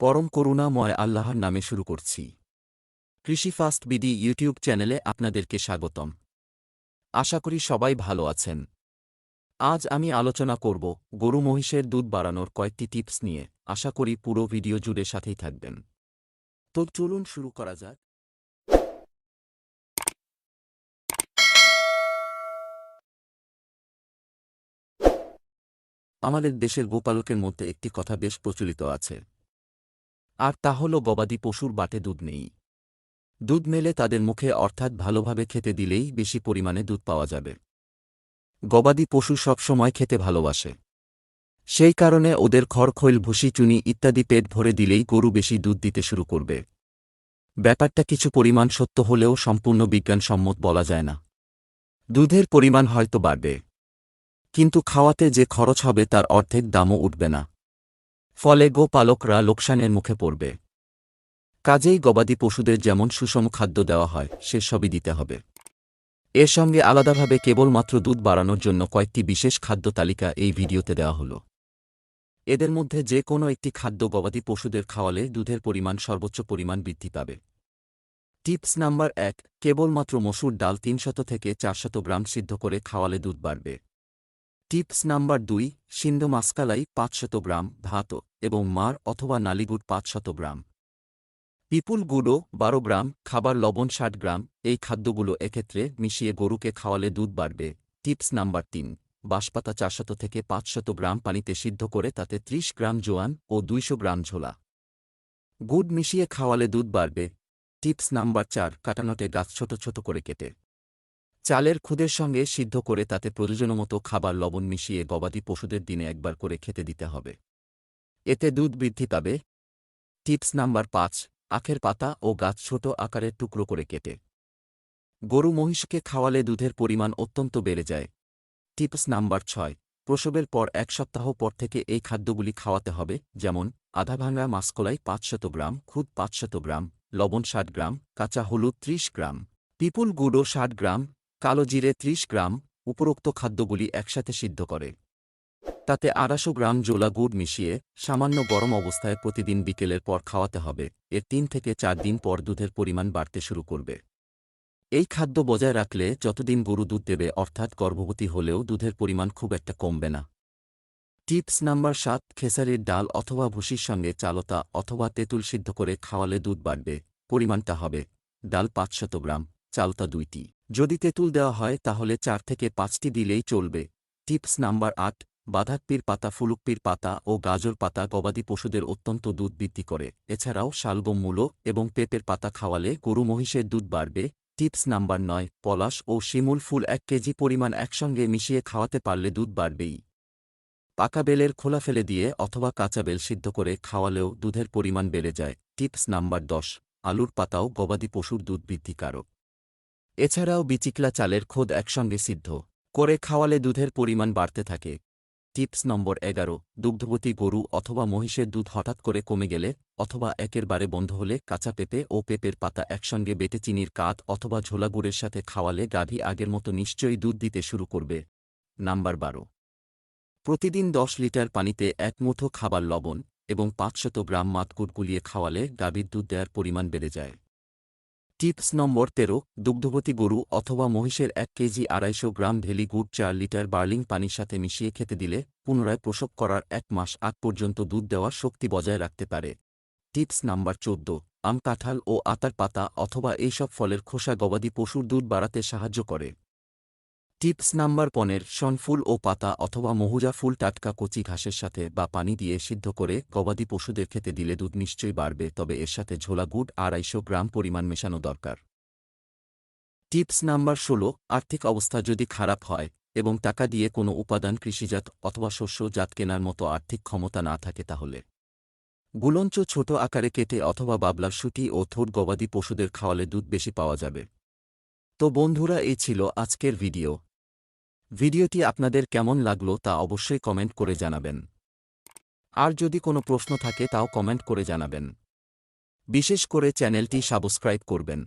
পরম করুণাময় আল্লাহর নামে শুরু করছি। কৃষি ফাস্ট বিডি ইউটিউব চ্যানেলে আপনাদেরকে স্বাগতম। আশা করি সবাই ভালো আছেন। আজ আমি আলোচনা করব গরু মহিষের দুধ বাড়ানোর কয়েকটি টিপস নিয়ে। আশা করি পুরো ভিডিও জুড়ে সাথেই থাকবেন। তো চলুন শুরু করা যাক। আমাদের দেশের গোপালকের মধ্যে একটি কথা বেশ প্রচলিত আছে, আর তা হল গবাদি পশুর বাটে দুধ নেই। দুধ মেলে তাদের মুখে, অর্থাৎ ভালোভাবে খেতে দিলেই বেশি পরিমাণে দুধ পাওয়া যাবে। গবাদি পশু সবসময় খেতে ভালোবাসে, সেই কারণে ওদের খড়খৈল, ভুসি, চুনি ইত্যাদি পেট ভরে দিলেই গরু বেশি দুধ দিতে শুরু করবে। ব্যাপারটা কিছু পরিমাণ সত্য হলেও সম্পূর্ণ বিজ্ঞানসম্মত বলা যায় না। দুধের পরিমাণ হয়তো বাড়বে, কিন্তু খাওয়াতে যে খরচ হবে তার অর্ধেক দামও উঠবে না। ফলে গোপালকরা লোকসানের মুখে পড়বে। কাজেই গবাদি পশুদের যেমন সুষম খাদ্য দেওয়া হয় সেসবই দিতে হবে। এর সঙ্গে আলাদাভাবে কেবলমাত্র দুধ বাড়ানোর জন্য কয়েকটি বিশেষ খাদ্য তালিকা এই ভিডিওতে দেওয়া হলো। এদের মধ্যে যে কোনো একটি খাদ্য গবাদি পশুদের খাওয়ালে দুধের পরিমাণ সর্বোচ্চ পরিমাণ বৃদ্ধি পাবে। টিপস নাম্বার ১, কেবলমাত্র মসুর ডাল ৩০০ থেকে ৪০০ গ্রাম সিদ্ধ করে খাওয়ালে দুধ বাড়বে। টিপস নাম্বার ২, সিন্ধ মাসকালাই ৫০০ গ্রাম, ভাত এবং মার অথবা নালিগুড় ৫০০ গ্রাম, পিপুল গুঁড়ো ১২ গ্রাম, খাবার লবণ ৬০ গ্রাম। এই খাদ্যগুলো এক্ষেত্রে মিশিয়ে গরুকে খাওয়ালে দুধ বাড়বে। টিপস নাম্বার ৩, বাঁশপাতা ৪০০ থেকে ৫০০ গ্রাম পানিতে সিদ্ধ করে তাতে ৩০ গ্রাম জোয়ান ও ২০০ গ্রাম ঝোলা গুড় মিশিয়ে খাওয়ালে দুধ বাড়বে। টিপস নাম্বার ৪, কাটানোটে গাছ ছোট ছোট করে কেটে চালের খুদের সঙ্গে সিদ্ধ করে তাতে প্রয়োজনমতো খাবার লবণ মিশিয়ে গবাদি পশুদের দিনে একবার করে খেতে দিতে হবে। এতে দুধ বৃদ্ধি পাবে। টিপস নাম্বার ৫, আখের পাতা ও গাছ ছোট আকারের টুকরো করে কেটে গরু মহিষকে খাওয়ালে দুধের পরিমাণ অত্যন্ত বেড়ে যায়। টিপস নাম্বার ৬, প্রসবের পর ১ সপ্তাহ পর থেকে এই খাদ্যগুলি খাওয়াতে হবে, যেমন আধা ভাঙা মাসকলাই ৫০০ গ্রাম, খুদ ৫০০ গ্রাম, লবণ ৬০ গ্রাম, কাঁচা হলুদ ৩০ গ্রাম, পিপুল গুঁড়ো ৬০ গ্রাম, কালো জিরে ৩০ গ্রাম। উপরোক্ত খাদ্যগুলি একসাথে সিদ্ধ করে তাতে ২৫০ গ্রাম জোলা গুড় মিশিয়ে সামান্য গরম অবস্থায় প্রতিদিন বিকেলের পর খাওয়াতে হবে। এর ৩ থেকে ৪ দিন পর দুধের পরিমাণ বাড়তে শুরু করবে। এই খাদ্য বজায় রাখলে যতদিন গরু দুধ দেবে, অর্থাৎ গর্ভবতী হলেও দুধের পরিমাণ খুব একটা কমবে না। টিপস নাম্বার ৭, খেসারির ডাল অথবা ভুসির সঙ্গে চালতা অথবা তেঁতুল সিদ্ধ করে খাওয়ালে দুধ বাড়বে। পরিমাণটা হবে ডাল ৫০০ গ্রাম, চালতা ২টি। যদি তেঁতুল দেওয়া হয় তাহলে ৪ থেকে ৫টি দিলেই চলবে। টিপস নাম্বার ৮, বাঁধাকপির পাতা, ফুলকপির পাতা ও গাজর পাতা গবাদি পশুদের অত্যন্ত দুধ বৃদ্ধি করে। এছাড়াও শালগম, মূলো এবং পেঁপের পাতা খাওয়ালে গরু মহিষের দুধ বাড়বে। টিপস নাম্বার ৯, পলাশ ও শিমুল ফুল ১ কেজি পরিমাণ একসঙ্গে মিশিয়ে খাওয়াতে পারলে দুধ বাড়বেই। পাকা বেলের খোলা ফেলে দিয়ে অথবা কাঁচা বেল সিদ্ধ করে খাওয়ালেও দুধের পরিমাণ বেড়ে যায়। টিপস নাম্বার ১০, আলুর পাতাও গবাদি পশুর দুধ বৃদ্ধিকারক। এছাড়াও বিচিকলা চালের খোদ একসঙ্গে সিদ্ধ করে খাওয়ালে দুধের পরিমাণ বাড়তে থাকে। টিপস নম্বর ১১, দুগ্ধবতী গরু অথবা মহিষের দুধ হঠাৎ করে কমে গেলে অথবা একেবারে বন্ধ হলে কাঁচা পেঁপে ও পেঁপের পাতা একসঙ্গে বেটে চিনির কাঠ অথবা ঝোলা গুড়ের সাথে খাওয়ালে গাভী আগের মতো নিশ্চয়ই দুধ দিতে শুরু করবে। নাম্বার ১২, প্রতিদিন ১০ লিটার পানিতে ১ মুঠো খাবার লবণ এবং ৫০০ গ্রাম মাতকুট গুলিয়ে খাওয়ালে গাভীর দুধ দেওয়ার পরিমাণ বেড়ে যায়। টিপস নম্বর ১৩, দুগ্ধবতী গরু অথবা মহিষের ১ কেজি ২৫০ গ্রাম ভেলি গুড় ৪ লিটার বার্লিং পানির সাথে মিশিয়ে খেতে দিলে পুনরায় প্রসব করার ১ মাস আগ পর্যন্ত দুধ দেওয়ার শক্তি বজায় রাখতে পারে। টিপস নাম্বার ১৪, আম, কাঁঠাল ও আতার পাতা অথবা এইসব ফলের খোসা গবাদি পশুর দুধ বাড়াতে সাহায্য করে। টিপস নাম্বার ১৫, শন ফুল ও পাতা অথবা মহুজা ফুল টাটকা কচি ঘাসের সাথে বা পানি দিয়ে সিদ্ধ করে গবাদি পশুদের খেতে দিলে দুধ নিশ্চয়ই বাড়বে, তবে এর সাথে ঝোলা গুড় ২৫০ গ্রাম পরিমাণ মেশানো দরকার। টিপস নাম্বার ১৬, আর্থিক অবস্থা যদি খারাপ হয় এবং টাকা দিয়ে কোনো উপাদান, কৃষিজাত অথবা শস্যজাত কেনার মতো আর্থিক ক্ষমতা না থাকে তাহলে গুলঞ্চ ছোট আকারে কেটে অথবা বাবলার শুটি ও থোড় গবাদি পশুদের খাওয়ালে দুধ বেশি পাওয়া যাবে। তো বন্ধুরা, এই ছিল আজকের ভিডিও। ভিডিওটি আপনাদের কেমন লাগলো তা অবশ্যই কমেন্ট করে জানাবেন। আর যদি কোনো প্রশ্ন থাকে তাও কমেন্ট করে জানাবেন। বিশেষ করে চ্যানেলটি সাবস্ক্রাইব করবেন।